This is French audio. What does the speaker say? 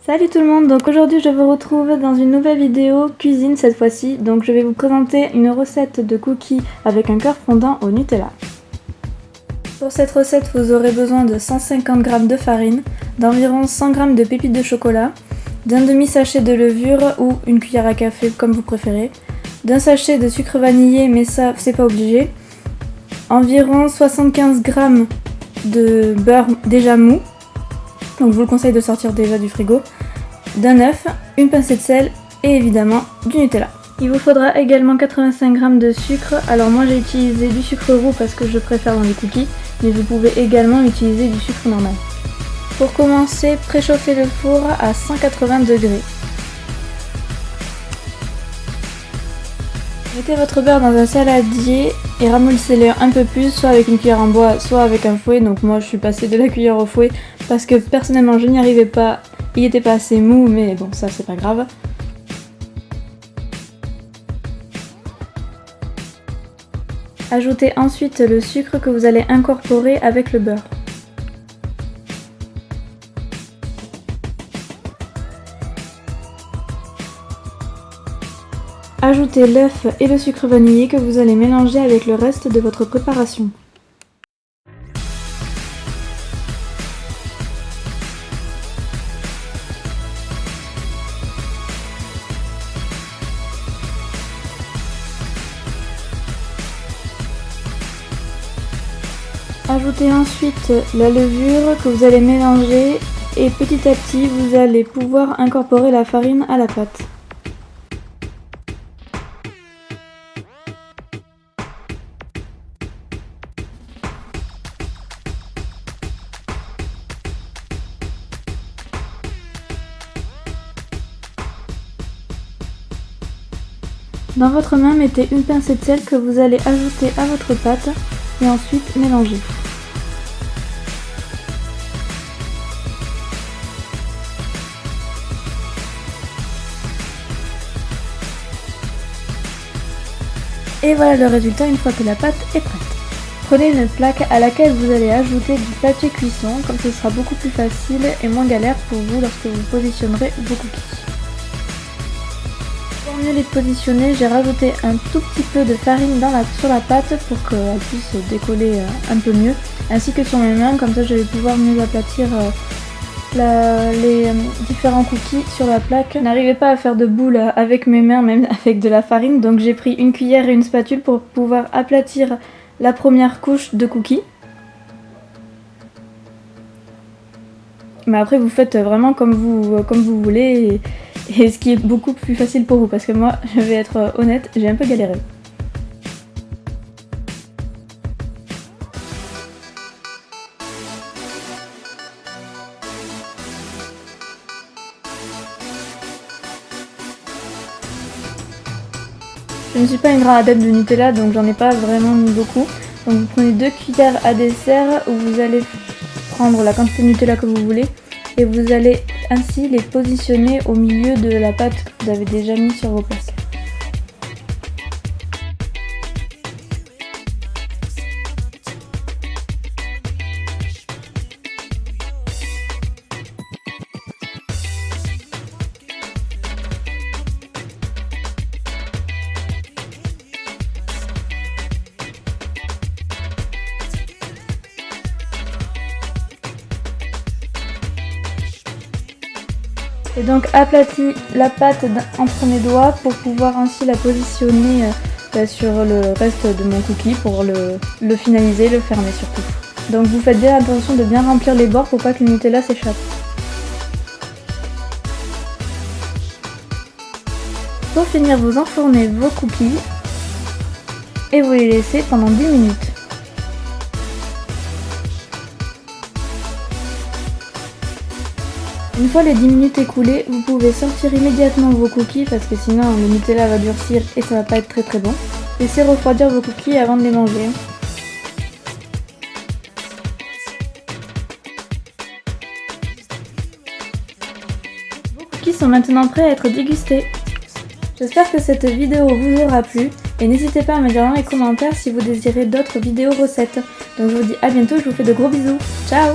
Salut tout le monde, donc aujourd'hui je vous retrouve dans une nouvelle vidéo cuisine cette fois-ci. Donc je vais vous présenter une recette de cookies avec un cœur fondant au Nutella. Pour cette recette vous aurez besoin de 150 g de farine, d'environ 100 g de pépites de chocolat, d'un demi-sachet de levure ou une cuillère à café comme vous préférez, d'un sachet de sucre vanillé mais ça c'est pas obligé, environ 75 g de beurre déjà mou. Donc je vous le conseille de sortir déjà du frigo, d'un œuf, une pincée de sel et évidemment du Nutella. Il vous faudra également 85 g de sucre. Alors moi j'ai utilisé du sucre roux parce que je préfère dans les cookies, mais vous pouvez également utiliser du sucre normal. Pour commencer, préchauffez le four à 180 degrés. Mettez votre beurre dans un saladier et ramollissez-le un peu plus, soit avec une cuillère en bois, soit avec un fouet. Donc moi je suis passée de la cuillère au fouet parce que personnellement je n'y arrivais pas, il n'était pas assez mou, mais bon ça c'est pas grave. Ajoutez ensuite le sucre que vous allez incorporer avec le beurre. Ajoutez l'œuf et le sucre vanillé que vous allez mélanger avec le reste de votre préparation. Ajoutez ensuite la levure que vous allez mélanger et petit à petit vous allez pouvoir incorporer la farine à la pâte. Dans votre main, mettez une pincée de sel que vous allez ajouter à votre pâte et ensuite mélanger. Et voilà le résultat une fois que la pâte est prête. Prenez une plaque à laquelle vous allez ajouter du papier cuisson, comme ce sera beaucoup plus facile et moins galère pour vous lorsque vous positionnerez vos cookies. Pour mieux les positionner, j'ai rajouté un tout petit peu de farine sur la pâte pour qu'elle puisse décoller un peu mieux, ainsi que sur mes mains, comme ça je vais pouvoir mieux aplatir les différents cookies sur la plaque. Je n'arrivais pas à faire de boule avec mes mains, même avec de la farine, donc j'ai pris une cuillère et une spatule pour pouvoir aplatir la première couche de cookies. Mais après vous faites vraiment comme vous voulez et ce qui est beaucoup plus facile pour vous, parce que moi, je vais être honnête, j'ai un peu galéré. Je ne suis pas une grande adepte de Nutella, donc j'en ai pas vraiment mis beaucoup. Donc vous prenez 2 cuillères à dessert où vous allez prendre la quantité de Nutella que vous voulez et vous allez ainsi les positionner au milieu de la pâte que vous avez déjà mis sur vos plaques. J'ai donc aplati la pâte entre mes doigts pour pouvoir ainsi la positionner sur le reste de mon cookie pour le finaliser, le fermer surtout. Donc vous faites bien attention de bien remplir les bords pour pas que le Nutella s'échappe. Pour finir, vous enfournez vos cookies et vous les laissez pendant 10 minutes. Une fois les 10 minutes écoulées, vous pouvez sortir immédiatement vos cookies parce que sinon le Nutella va durcir et ça va pas être très bon. Laissez refroidir vos cookies avant de les manger. Vos cookies sont maintenant prêts à être dégustés. J'espère que cette vidéo vous aura plu et n'hésitez pas à me dire dans les commentaires si vous désirez d'autres vidéos recettes. Donc je vous dis à bientôt, je vous fais de gros bisous. Ciao!